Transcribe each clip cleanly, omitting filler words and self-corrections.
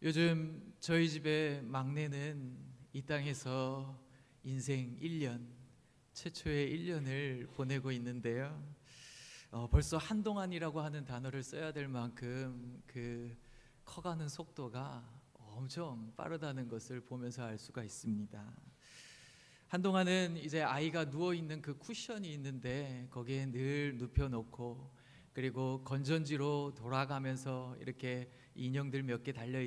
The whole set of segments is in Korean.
요즘 저희 집의 막내는 이 땅에서 인생 1년, 최초의 1년을 보내고 있는데요. 벌써 한동안이라고 하는 단어를 써야 될 만큼 그 커가는 속도가 엄청 빠르다는 것을 보면서 알 수가 있습니다. 한동안은 이제 아이가 누워있는 그 쿠션이 있는데 거기에 늘 눕혀놓고, 그리고 건전지로 돌아가면서 이렇게 인형들 몇 개 달려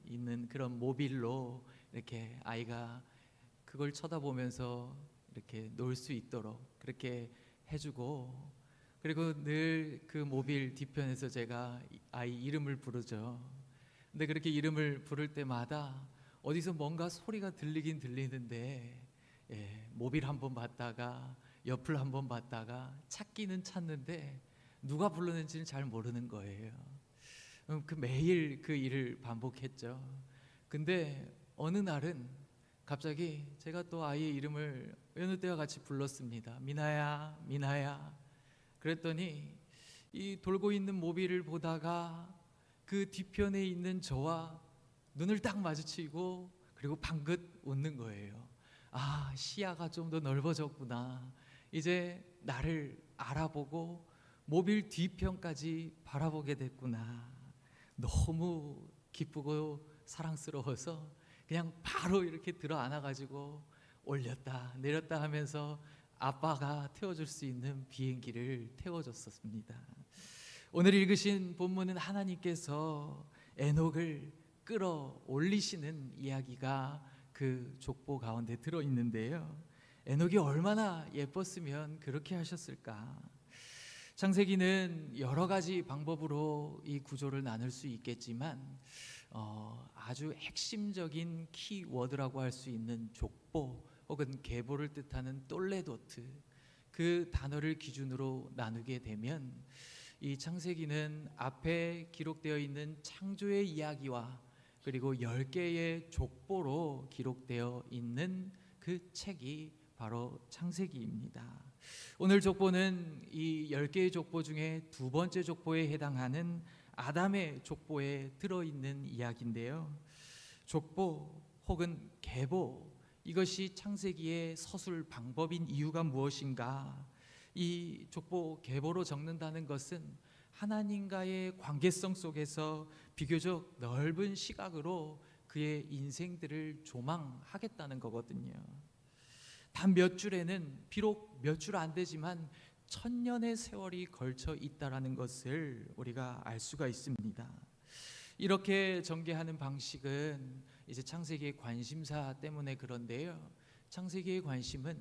있는 그런 모빌로 이렇게 아이가 그걸 쳐다보면서 이렇게 놀 수 있도록 그렇게 해주고, 그리고 늘 그 모빌 뒤편에서 제가 아이 이름을 부르죠. 근데 그렇게 이름을 부를 때마다 어디서 뭔가 소리가 들리긴 들리는데, 모빌 한번 봤다가 옆을 한번 봤다가 찾기는 찾는데 누가 부르는지는 잘 모르는 거예요. 그 매일 그 일을 반복했죠. 근데 어느 날은 갑자기 제가 또 아이의 이름을 여느 때와 같이 불렀습니다. 미나야, 미나야. 그랬더니 이 돌고 있는 모빌을 보다가 그 뒤편에 있는 저와 눈을 딱 마주치고, 그리고 방긋 웃는 거예요. 아, 시야가 좀 더 넓어졌구나. 이제 나를 알아보고 모빌 뒤편까지 바라보게 됐구나. 너무 기쁘고 사랑스러워서 그냥 바로 이렇게 들어 안아가지고 올렸다 내렸다 하면서 아빠가 태워줄 수 있는 비행기를 태워줬었습니다. 오늘 읽으신 본문은 하나님께서 에녹을 끌어올리시는 이야기가 그 족보 가운데 들어있는데요. 에녹이 얼마나 예뻤으면 그렇게 하셨을까. 창세기는 여러 가지 방법으로 이 구조를 나눌 수 있겠지만 아주 핵심적인 키워드라고 할 수 있는 족보 혹은 계보를 뜻하는 똘레도트, 그 단어를 기준으로 나누게 되면 이 창세기는 앞에 기록되어 있는 창조의 이야기와 그리고 10개의 족보로 기록되어 있는 그 책이 바로 창세기입니다. 오늘 족보는 이 10개의 족보 중에 두 번째 족보에 해당하는 아담의 족보에 들어있는 이야기인데요. 족보 혹은 계보, 이것이 창세기의 서술 방법인 이유가 무엇인가? 이 족보 계보로 적는다는 것은 하나님과의 관계성 속에서 비교적 넓은 시각으로 그의 인생들을 조망하겠다는 거거든요. 단 몇 줄에는 비록 몇 줄 안 되지만 1000년의 세월이 걸쳐 있다라는 것을 우리가 알 수가 있습니다. 이렇게 전개하는 방식은 이제 창세기의 관심사 때문에 그런데요. 창세기의 관심은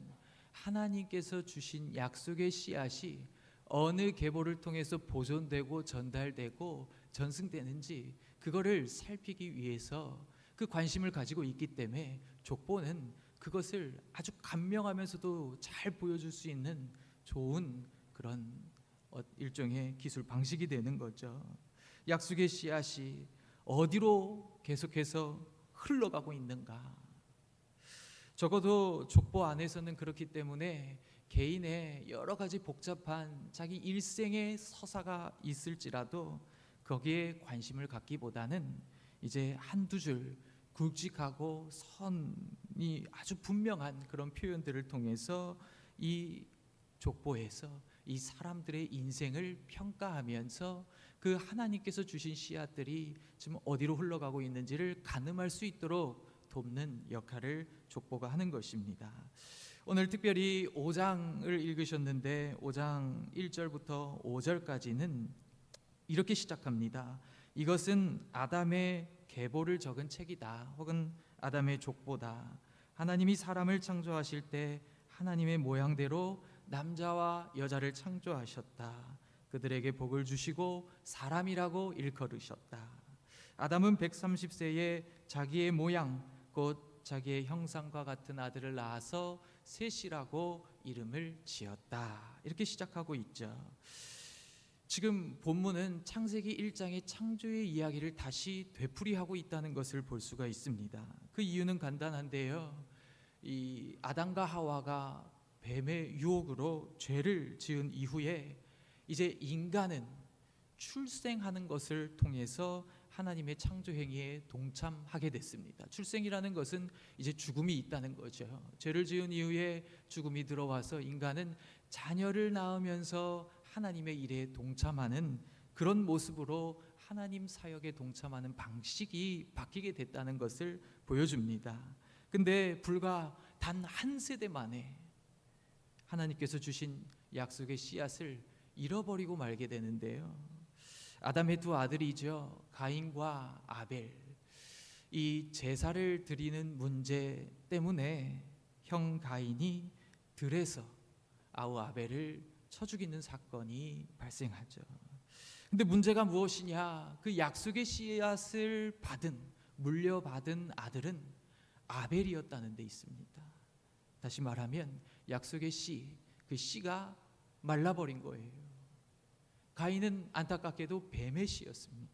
하나님께서 주신 약속의 씨앗이 어느 계보를 통해서 보존되고 전달되고 전승되는지 그거를 살피기 위해서 그 관심을 가지고 있기 때문에 족보는 그것을 아주 간명하면서도 잘 보여줄 수 있는 좋은 그런 일종의 기술 방식이 되는 거죠. 약속의 씨앗이 어디로 계속해서 흘러가고 있는가. 적어도 족보 안에서는 그렇기 때문에 개인의 여러 가지 복잡한 자기 일생의 서사가 있을지라도 거기에 관심을 갖기보다는 이제 한두 줄 굵직하고 선이 아주 분명한 그런 표현들을 통해서 이 족보에서 이 사람들의 인생을 평가하면서 그 하나님께서 주신 씨앗들이 지금 어디로 흘러가고 있는지를 가늠할 수 있도록 돕는 역할을 족보가 하는 것입니다. 오늘 특별히 5장을 읽으셨는데 5장 1절부터 5절까지는 이렇게 시작합니다. 이것은 아담의 계보를 적은 책이다, 혹은 아담의 족보다. 하나님이 사람을 창조하실 때 하나님의 모양대로 남자와 여자를 창조하셨다. 그들에게 복을 주시고 사람이라고 일컬으셨다. 아담은 130세에 자기의 모양 곧 자기의 형상과 같은 아들을 낳아서 셋이라고 이름을 지었다. 이렇게 시작하고 있죠. 지금 본문은 창세기 1장의 창조의 이야기를 다시 되풀이하고 있다는 것을 볼 수가 있습니다. 그 이유는 간단한데요. 이 아담과 하와가 뱀의 유혹으로 죄를 지은 이후에 이제 인간은 출생하는 것을 통해서 하나님의 창조 행위에 동참하게 됐습니다. 출생이라는 것은 이제 죽음이 있다는 거죠. 죄를 지은 이후에 죽음이 들어와서 인간은 자녀를 낳으면서 하나님의 일에 동참하는 그런 모습으로 하나님 사역에 동참하는 방식이 바뀌게 됐다는 것을 보여줍니다. 근데 불과 단 한 세대 만에 하나님께서 주신 약속의 씨앗을 잃어버리고 말게 되는데요. 아담의 두 아들이죠. 가인과 아벨. 이 제사를 드리는 문제 때문에 형 가인이 들에서 아우 아벨을 쳐 죽이는 사건이 발생하죠. 근데 문제가 무엇이냐? 그 약속의 씨앗을 물려받은 아들은 아벨이었다는 데 있습니다. 다시 말하면 약속의 씨, 그 씨가 말라버린 거예요. 가인은 안타깝게도 뱀의 씨였습니다.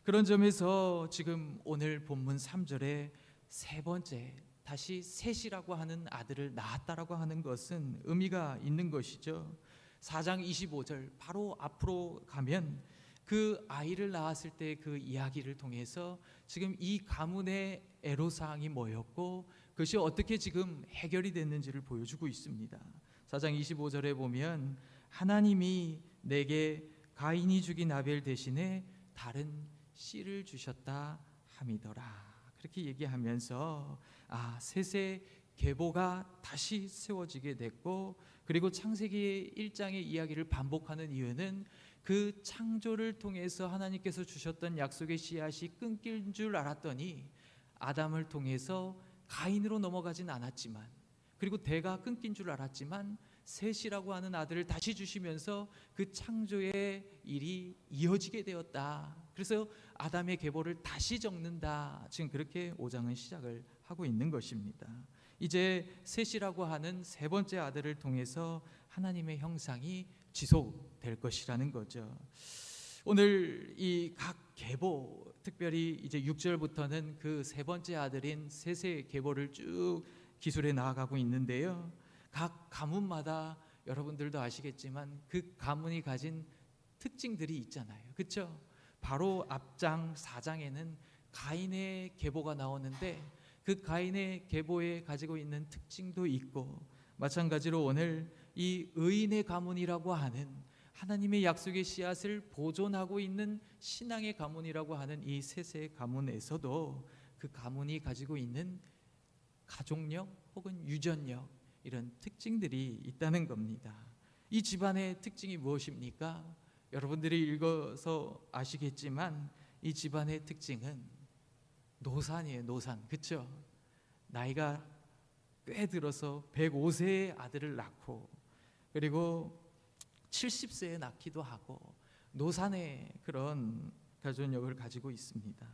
그런 점에서 지금 오늘 본문 3절에 세 번째 다시 셋이라고 하는 아들을 낳았다라고 하는 것은 의미가 있는 것이죠. 4장 25절 바로 앞으로 가면 그 아이를 낳았을 때 그 이야기를 통해서 지금 이 가문의 애로사항이 뭐였고 그것이 어떻게 지금 해결이 됐는지를 보여주고 있습니다. 4장 25절에 보면 하나님이 내게 가인이 죽인 아벨 대신에 다른 씨를 주셨다 함이더라. 그렇게 얘기하면서 셋의 계보가 다시 세워지게 됐고, 그리고 창세기 1장의 이야기를 반복하는 이유는 그 창조를 통해서 하나님께서 주셨던 약속의 씨앗이 끊길 줄 알았더니 아담을 통해서 가인으로 넘어가진 않았지만, 그리고 대가 끊긴 줄 알았지만 셋이라고 하는 아들을 다시 주시면서 그 창조의 일이 이어지게 되었다. 그래서 아담의 계보를 다시 적는다. 지금 그렇게 5장은 시작을 하고 있는 것입니다. 이제 셋이라고 하는 세 번째 아들을 통해서 하나님의 형상이 지속될 것이라는 거죠. 오늘 이 각 계보, 특별히 이제 6절부터는 그 세 번째 아들인 셋의 계보를 쭉 기술해 나아가고 있는데요. 각 가문마다 여러분들도 아시겠지만 그 가문이 가진 특징들이 있잖아요. 그렇죠? 바로 앞장 4장에는 가인의 계보가 나오는데 그 가인의 계보에 가지고 있는 특징도 있고, 마찬가지로 오늘 이 의인의 가문이라고 하는 하나님의 약속의 씨앗을 보존하고 있는 신앙의 가문이라고 하는 이 셋의 가문에서도 그 가문이 가지고 있는 가족력 혹은 유전력, 이런 특징들이 있다는 겁니다. 이 집안의 특징이 무엇입니까? 여러분들이 읽어서 아시겠지만 이 집안의 특징은 노산이에요. 노산. 그렇죠? 나이가 꽤 들어서 105세의 아들을 낳고 그리고 70세에 낳기도 하고 노산의 그런 가족력을 가지고 있습니다.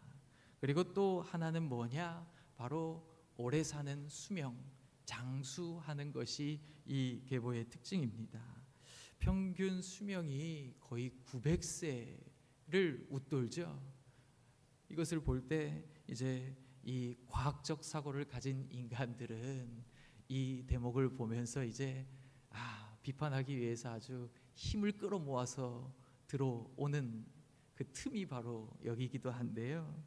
그리고 또 하나는 뭐냐? 바로 오래 사는 수명, 장수하는 것이 이 계보의 특징입니다. 평균 수명이 거의 900세를 웃돌죠. 이것을 볼 때 이제 이 과학적 사고를 가진 인간들은 이 대목을 보면서 이제 비판하기 위해서 아주 힘을 끌어모아서 들어오는 그 틈이 바로 여기기도 한데요.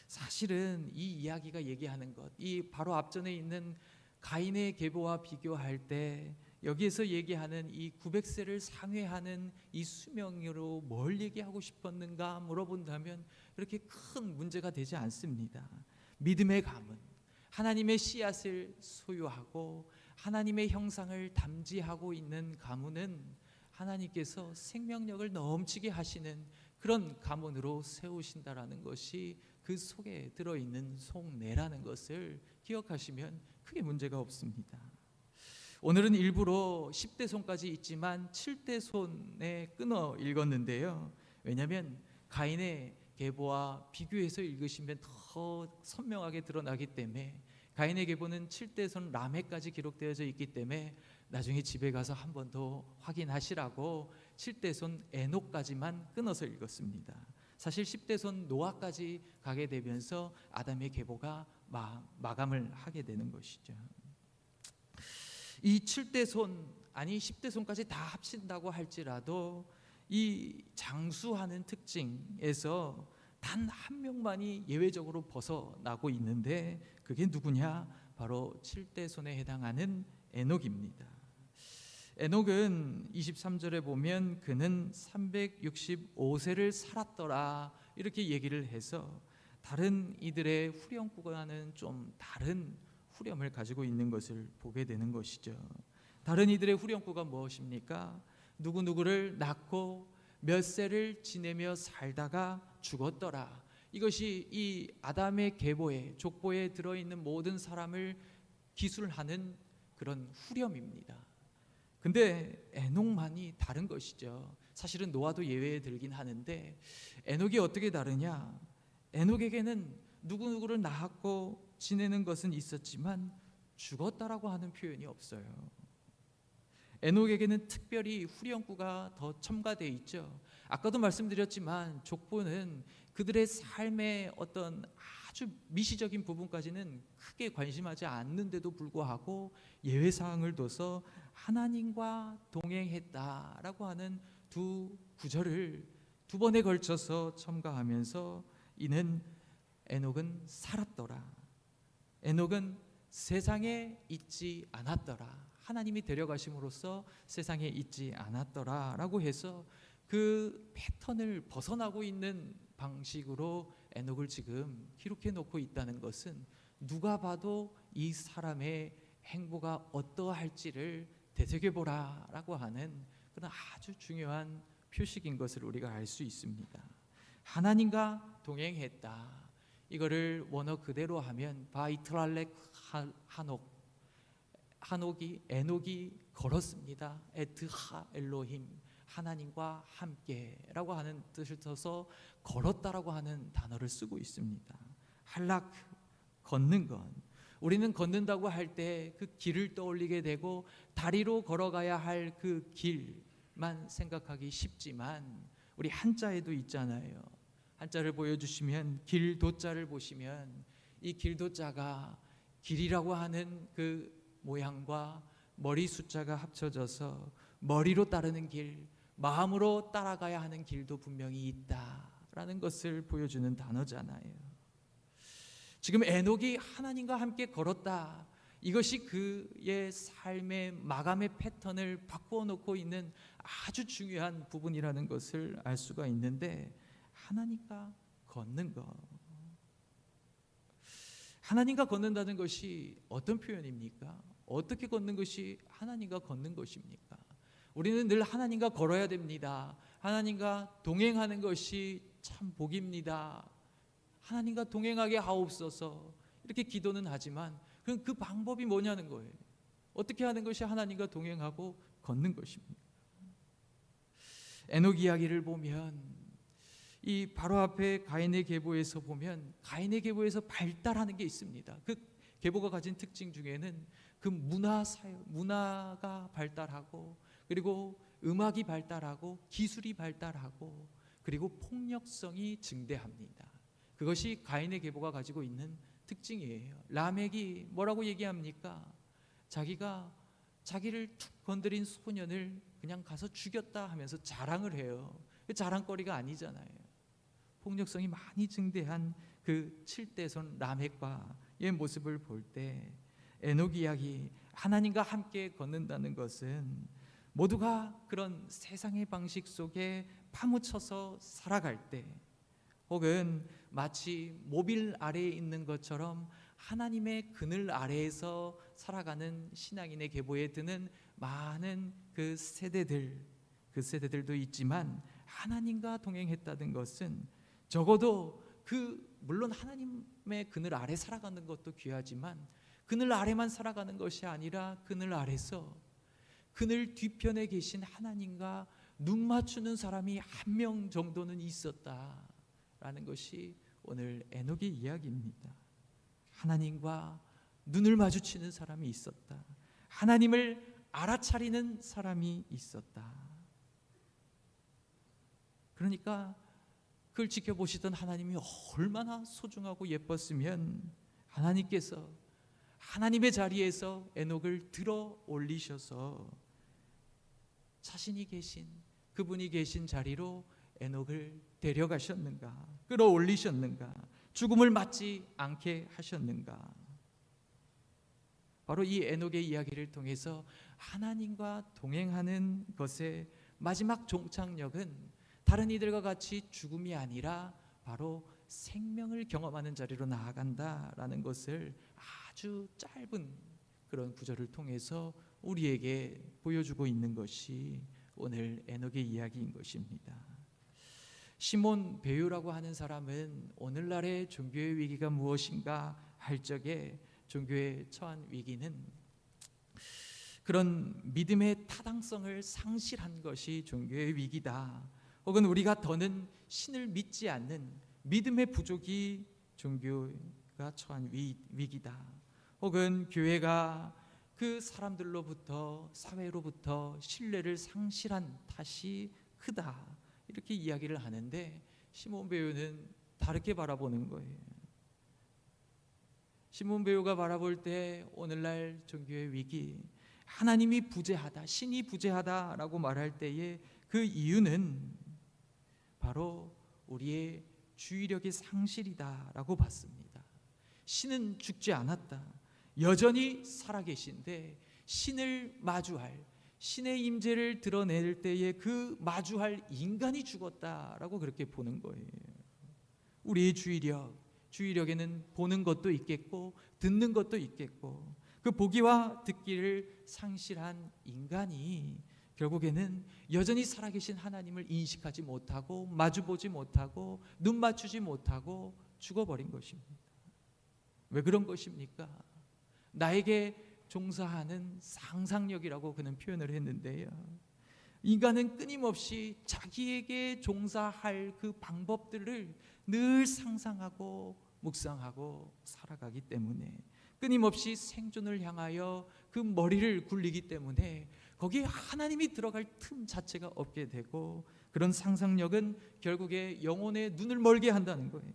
사실은 이 이야기가 얘기하는 것, 이 바로 앞전에 있는 가인의 계보와 비교할 때 여기에서 얘기하는 이 900세를 상회하는 이 수명으로 뭘 얘기하고 싶었는가 물어본다면 그렇게 큰 문제가 되지 않습니다. 믿음의 가문, 하나님의 씨앗을 소유하고 하나님의 형상을 담지하고 있는 가문은 하나님께서 생명력을 넘치게 하시는 그런 가문으로 세우신다라는 것이 그 속에 들어있는 속내라는 것을 기억하시면 크게 문제가 없습니다. 오늘은 일부러 10대 손까지 있지만 7대 손에 끊어 읽었는데요. 왜냐하면 가인의 계보와 비교해서 읽으시면 더 선명하게 드러나기 때문에, 가인의 계보는 7대 손 라멕까지 기록되어져 있기 때문에 나중에 집에 가서 한 번 더 확인하시라고 7대 손 에녹까지만 끊어서 읽었습니다. 사실 10대 손 노아까지 가게 되면서 아담의 계보가 마감을 하게 되는 것이죠. 이 7대 손 아니 10대 손까지 다 합친다고 할지라도 이 장수하는 특징에서 단 한 명만이 예외적으로 벗어나고 있는데 그게 누구냐? 바로 7대손에 해당하는 에녹입니다. 에녹은 23절에 보면 그는 365세를 살았더라 이렇게 얘기를 해서 다른 이들의 후렴구와는 좀 다른 후렴을 가지고 있는 것을 보게 되는 것이죠. 다른 이들의 후렴구가 무엇입니까? 누구누구를 낳고 몇 세를 지내며 살다가 죽었더라. 이것이 이 아담의 계보에 족보에 들어있는 모든 사람을 기술하는 그런 후렴입니다. 근데 에녹만이 다른 것이죠. 사실은 노아도 예외에 들긴 하는데 에녹이 어떻게 다르냐? 에녹에게는 누구누구를 낳았고 지내는 것은 있었지만 죽었다라고 하는 표현이 없어요. 에녹에게는 특별히 후렴구가 더 첨가되어 있죠. 아까도 말씀드렸지만 족보는 그들의 삶의 어떤 아주 미시적인 부분까지는 크게 관심하지 않는데도 불구하고 예외사항을 둬서 하나님과 동행했다라고 하는 두 구절을 두 번에 걸쳐서 첨가하면서 이는 에녹은 살았더라. 에녹은 세상에 있지 않았더라. 하나님이 데려가심으로써 세상에 있지 않았더라 라고 해서 그 패턴을 벗어나고 있는 방식으로 에녹을 지금 기록해 놓고 있다는 것은 누가 봐도 이 사람의 행보가 어떠할지를 되새겨보라 라고 하는 그런 아주 중요한 표식인 것을 우리가 알 수 있습니다. 하나님과 동행했다. 이거를 원어 그대로 하면 바이트랄렉 에녹이 걸었습니다. 에트하 엘로힘 하나님과 함께라고 하는 뜻을 써서 걸었다라고 하는 단어를 쓰고 있습니다. 할락 걷는 것. 우리는 걷는다고 할 때 그 길을 떠올리게 되고 다리로 걸어가야 할 그 길만 생각하기 쉽지만 우리 한자에도 있잖아요. 한자를 보여주시면 길도자를 보시면 이 길도자가 길이라고 하는 그 모양과 머리 숫자가 합쳐져서 머리로 따르는 길, 마음으로 따라가야 하는 길도 분명히 있다라는 것을 보여주는 단어잖아요. 지금 에녹이 하나님과 함께 걸었다. 이것이 그의 삶의 마감의 패턴을 바꾸어 놓고 있는 아주 중요한 부분이라는 것을 알 수가 있는데 하나님과 걷는 것. 하나님과 걷는다는 것이 어떤 표현입니까? 어떻게 걷는 것이 하나님과 걷는 것입니까? 우리는 늘 하나님과 걸어야 됩니다. 하나님과 동행하는 것이 참 복입니다. 하나님과 동행하게 하옵소서. 이렇게 기도는 하지만 그 방법이 뭐냐는 거예요. 어떻게 하는 것이 하나님과 동행하고 걷는 것입니까? 에녹 이야기를 보면 이 바로 앞에 가인의 계보에서 보면 가인의 계보에서 발달하는 게 있습니다. 그 계보가 가진 특징 중에는 그 문화가 발달하고 그리고 음악이 발달하고 기술이 발달하고 그리고 폭력성이 증대합니다. 그것이 가인의 계보가 가지고 있는 특징이에요. 라멕이 뭐라고 얘기합니까? 자기가 자기를 툭 건드린 소년을 그냥 가서 죽였다 하면서 자랑을 해요. 자랑거리가 아니잖아요. 폭력성이 많이 증대한 그 7대손 라멕과의 모습을 볼 때 에녹 이야기 하나님과 함께 걷는다는 것은 모두가 그런 세상의 방식 속에 파묻혀서 살아갈 때 혹은 마치 모빌 아래에 있는 것처럼 하나님의 그늘 아래에서 살아가는 신앙인의 계보에 드는 많은 그 세대들도 있지만 하나님과 동행했다는 것은 적어도 물론 하나님의 그늘 아래 살아가는 것도 귀하지만 그늘 아래만 살아가는 것이 아니라 그늘 아래서 그늘 뒤편에 계신 하나님과 눈 맞추는 사람이 한 명 정도는 있었다라는 것이 오늘 에녹의 이야기입니다. 하나님과 눈을 마주치는 사람이 있었다. 하나님을 알아차리는 사람이 있었다. 그러니까 그걸 지켜보시던 하나님이 얼마나 소중하고 예뻤으면 하나님께서 하나님의 자리에서 에녹을 들어 올리셔서 자신이 계신 그분이 계신 자리로 에녹을 데려가셨는가? 끌어올리셨는가? 죽음을 맞지 않게 하셨는가? 바로 이 에녹의 이야기를 통해서 하나님과 동행하는 것의 마지막 종착역은 다른 이들과 같이 죽음이 아니라 바로 생명을 경험하는 자리로 나아간다라는 것을 아주 짧은 그런 구절을 통해서 우리에게 보여주고 있는 것이 오늘 에녹의 이야기인 것입니다. 시몬 베유라고 하는 사람은 오늘날의 종교의 위기가 무엇인가 할 적에 종교에 처한 위기는 그런 믿음의 타당성을 상실한 것이 종교의 위기다. 혹은 우리가 더는 신을 믿지 않는 믿음의 부족이 종교가 처한 위기다. 혹은 교회가 그 사람들로부터 사회로부터 신뢰를 상실한 탓이 크다. 이렇게 이야기를 하는데 시몬 베유는 다르게 바라보는 거예요. 시몬 베유가 바라볼 때 오늘날 종교의 위기, 하나님이 부재하다, 신이 부재하다라고 말할 때에 그 이유는 바로 우리의 주의력의 상실이다라고 봤습니다. 신은 죽지 않았다. 여전히 살아계신데 신을 마주할, 신의 임재를 드러낼 때에 그 마주할 인간이 죽었다라고 그렇게 보는 거예요. 우리의 주의력에는 보는 것도 있겠고 듣는 것도 있겠고 그 보기와 듣기를 상실한 인간이 결국에는 여전히 살아계신 하나님을 인식하지 못하고 마주보지 못하고 눈 맞추지 못하고 죽어버린 것입니다. 왜 그런 것입니까? 나에게 종사하는 상상력이라고 그는 표현을 했는데요. 인간은 끊임없이 자기에게 종사할 그 방법들을 늘 상상하고 묵상하고 살아가기 때문에 끊임없이 생존을 향하여 그 머리를 굴리기 때문에 거기에 하나님이 들어갈 틈 자체가 없게 되고 그런 상상력은 결국에 영혼의 눈을 멀게 한다는 거예요.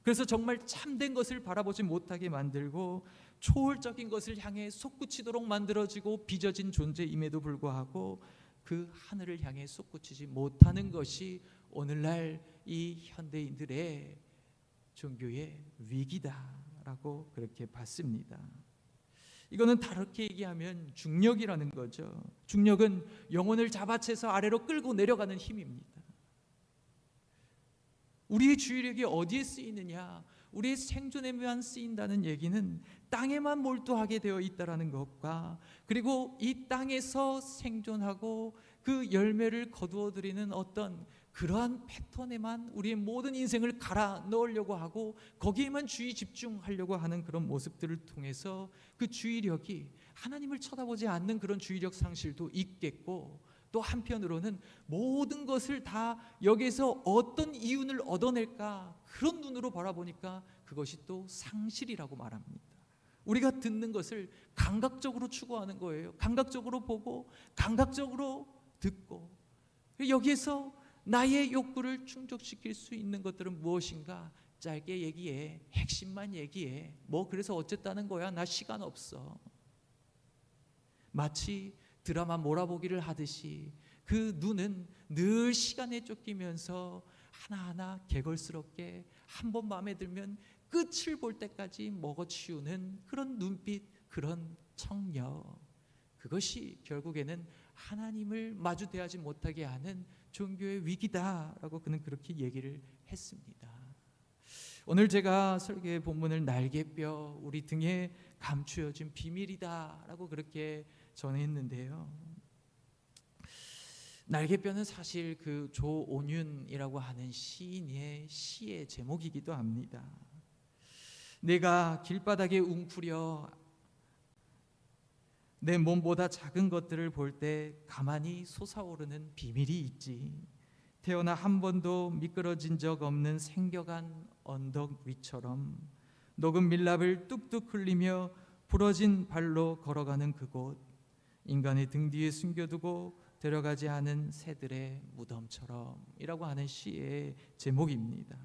그래서 정말 참된 것을 바라보지 못하게 만들고 초월적인 것을 향해 솟구치도록 만들어지고 빚어진 존재임에도 불구하고 그 하늘을 향해 솟구치지 못하는 것이 오늘날 이 현대인들의 종교의 위기다라고 그렇게 봤습니다. 이거는 다르게 얘기하면 중력이라는 거죠. 중력은 영혼을 잡아채서 아래로 끌고 내려가는 힘입니다. 우리의 주의력이 어디에 쓰이느냐, 우리의 생존에만 쓰인다는 얘기는 땅에만 몰두하게 되어 있다는 것과 그리고 이 땅에서 생존하고 그 열매를 거두어들이는 어떤 그러한 패턴에만 우리의 모든 인생을 갈아 넣으려고 하고 거기에만 주의 집중하려고 하는 그런 모습들을 통해서 그 주의력이 하나님을 쳐다보지 않는 그런 주의력 상실도 있겠고 또 한편으로는 모든 것을 다 여기에서 어떤 이윤을 얻어낼까 그런 눈으로 바라보니까 그것이 또 상실이라고 말합니다. 우리가 듣는 것을 감각적으로 추구하는 거예요. 감각적으로 보고 감각적으로 듣고 여기에서 나의 욕구를 충족시킬 수 있는 것들은 무엇인가? 짧게 얘기해, 핵심만 얘기해. 뭐 그래서 어쨌다는 거야? 나 시간 없어. 마치 드라마 몰아보기를 하듯이 그 눈은 늘 시간에 쫓기면서 하나하나 개걸스럽게 한 번 마음에 들면 끝을 볼 때까지 먹어치우는 그런 눈빛, 그런 청력, 그것이 결국에는 하나님을 마주 대하지 못하게 하는 종교의 위기다라고 그는 그렇게 얘기를 했습니다. 오늘 제가 설교의 본문을 날개뼈, 우리 등에 감추어진 비밀이다라고 그렇게 전했는데요. 날개뼈는 사실 그 조온윤이라고 하는 시인의 시의 제목이기도 합니다. 내가 길바닥에 웅크려 내 몸보다 작은 것들을 볼 때 가만히 솟아오르는 비밀이 있지. 태어나 한 번도 미끄러진 적 없는 생겨간 언덕 위처럼 녹은 밀랍을 뚝뚝 흘리며 부러진 발로 걸어가는 그곳, 인간의 등 뒤에 숨겨두고 데려가지 않은 새들의 무덤처럼 이라고 하는 시의 제목입니다.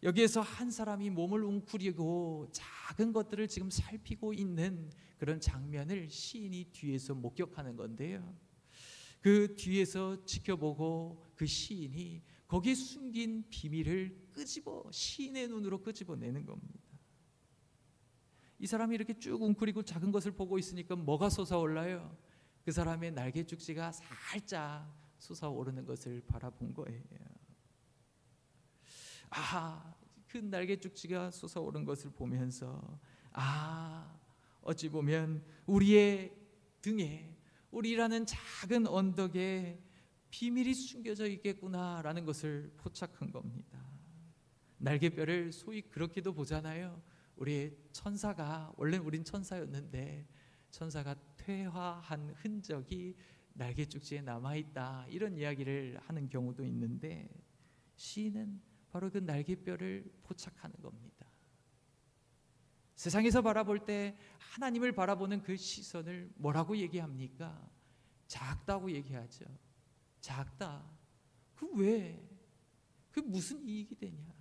여기에서 한 사람이 몸을 웅크리고 작은 것들을 지금 살피고 있는 그런 장면을 시인이 뒤에서 목격하는 건데요. 그 뒤에서 지켜보고 그 시인이 거기에 숨긴 비밀을 시인의 눈으로 끄집어내는 겁니다. 이 사람이 이렇게 쭉 웅크리고 작은 것을 보고 있으니까 뭐가 솟아올라요? 그 사람의 날개죽지가 살짝 솟아오르는 것을 바라본 거예요. 그 날개죽지가 솟아오른 것을 보면서 어찌 보면 우리의 등에, 우리라는 작은 언덕에 비밀이 숨겨져 있겠구나라는 것을 포착한 겁니다. 날개뼈를 소위 그렇게도 보잖아요. 우리 천사가, 원래 우린 천사였는데 천사가 퇴화한 흔적이 날개죽지에 남아있다, 이런 이야기를 하는 경우도 있는데, 시인은 바로 그 날개뼈를 포착하는 겁니다. 세상에서 바라볼 때 하나님을 바라보는 그 시선을 뭐라고 얘기합니까? 작다고 얘기하죠. 작다. 그 왜? 그 무슨 이익이 되냐?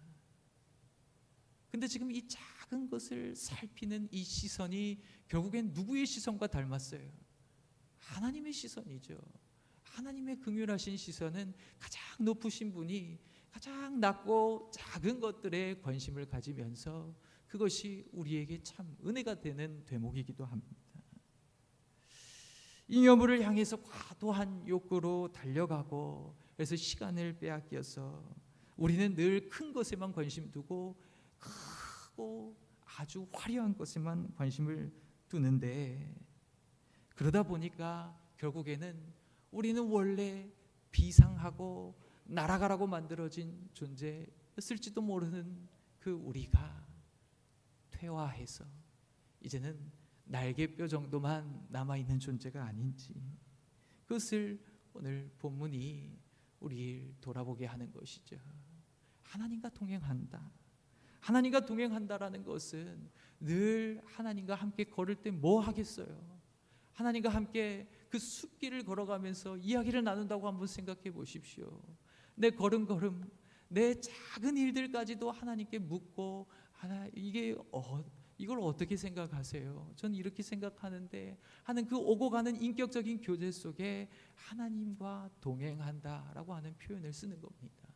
근데 지금 이 작은 것을 살피는 이 시선이 결국엔 누구의 시선과 닮았어요? 하나님의 시선이죠. 하나님의 긍휼하신 시선은 가장 높으신 분이 가장 낮고 작은 것들에 관심을 가지면서 그것이 우리에게 참 은혜가 되는 대목이기도 합니다. 잉여물을 향해서 과도한 욕구로 달려가고, 그래서 시간을 빼앗겨서 우리는 늘 큰 것에만 관심 두고 크고 아주 화려한 것에만 관심을 두는데, 그러다 보니까 결국에는 우리는 원래 비상하고 날아가라고 만들어진 존재였을지도 모르는 그 우리가 퇴화해서 이제는 날개뼈 정도만 남아있는 존재가 아닌지, 그것을 오늘 본문이 우리를 돌아보게 하는 것이죠. 하나님과 동행한다. 하나님과 동행한다라는 것은 늘 하나님과 함께 걸을 때 뭐 하겠어요? 하나님과 함께 그 숲길을 걸어가면서 이야기를 나눈다고 한번 생각해 보십시오. 내 걸음걸음, 내 작은 일들까지도 하나님께 묻고, 이걸 어떻게 생각하세요? 전 이렇게 생각하는데 하는 그 오고 가는 인격적인 교제 속에 하나님과 동행한다라고 하는 표현을 쓰는 겁니다.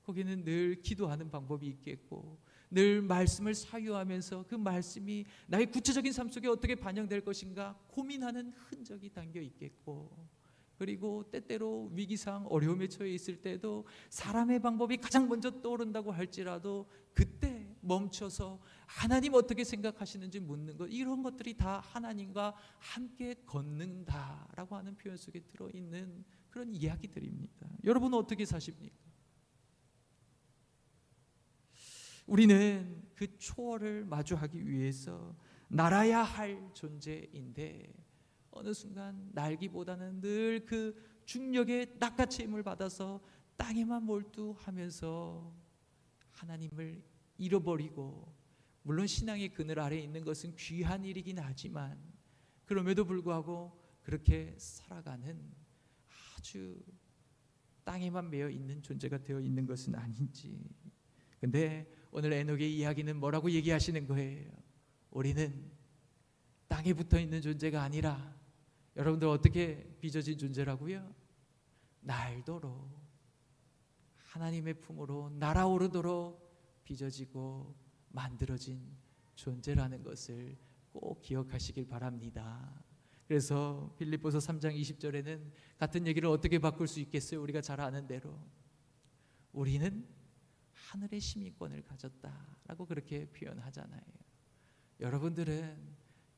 거기는 늘 기도하는 방법이 있겠고, 늘 말씀을 사유하면서 그 말씀이 나의 구체적인 삶 속에 어떻게 반영될 것인가 고민하는 흔적이 담겨 있겠고, 그리고 때때로 위기상 어려움에 처해 있을 때도 사람의 방법이 가장 먼저 떠오른다고 할지라도 그때 멈춰서 하나님 어떻게 생각하시는지 묻는 것, 이런 것들이 다 하나님과 함께 걷는다라고 하는 표현 속에 들어있는 그런 이야기들입니다. 여러분은 어떻게 사십니까? 우리는 그 초월을 마주하기 위해서 날아야 할 존재인데, 어느 순간 날기보다는 늘 그 중력의 낚아채임을 받아서 땅에만 몰두하면서 하나님을 잃어버리고, 물론 신앙의 그늘 아래에 있는 것은 귀한 일이긴 하지만 그럼에도 불구하고 그렇게 살아가는 아주 땅에만 매여 있는 존재가 되어 있는 것은 아닌지. 근데 오늘 에녹의 이야기는 뭐라고 얘기하시는 거예요? 우리는 땅에 붙어 있는 존재가 아니라, 여러분들 어떻게 빚어진 존재라고요? 날도록 하나님의 품으로 날아오르도록 빚어지고 만들어진 존재라는 것을 꼭 기억하시길 바랍니다. 그래서 빌립보서 3장 20절에는 같은 얘기를 어떻게 바꿀 수 있겠어요? 우리가 잘 아는 대로 우리는 하늘의 시민권을 가졌다라고 그렇게 표현하잖아요. 여러분들은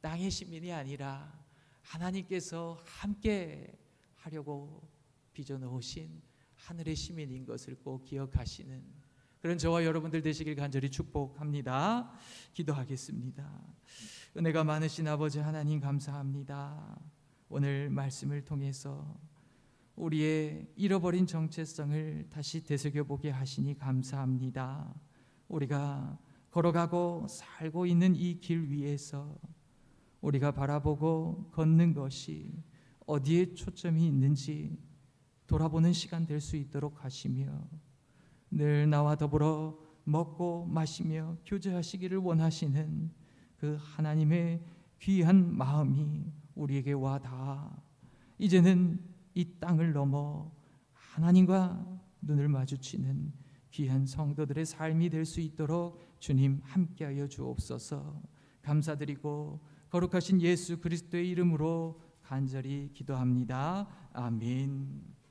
땅의 시민이 아니라 하나님께서 함께 하려고 빚어놓으신 하늘의 시민인 것을 꼭 기억하시는 그런 저와 여러분들 되시길 간절히 축복합니다. 기도하겠습니다. 은혜가 많으신 아버지 하나님, 감사합니다. 오늘 말씀을 통해서 우리의 잃어버린 정체성을 다시 되새겨보게 하시니 감사합니다. 우리가 걸어가고 살고 있는 이 길 위에서 우리가 바라보고 걷는 것이 어디에 초점이 있는지 돌아보는 시간 될 수 있도록 하시며, 늘 나와 더불어 먹고 마시며 교제하시기를 원하시는 그 하나님의 귀한 마음이 우리에게 와 닿아 이제는 이 땅을 넘어 하나님과 눈을 마주치는 귀한 성도들의 삶이 될 수 있도록 주님 함께하여 주옵소서. 감사드리고 거룩하신 예수 그리스도의 이름으로 간절히 기도합니다. 아멘.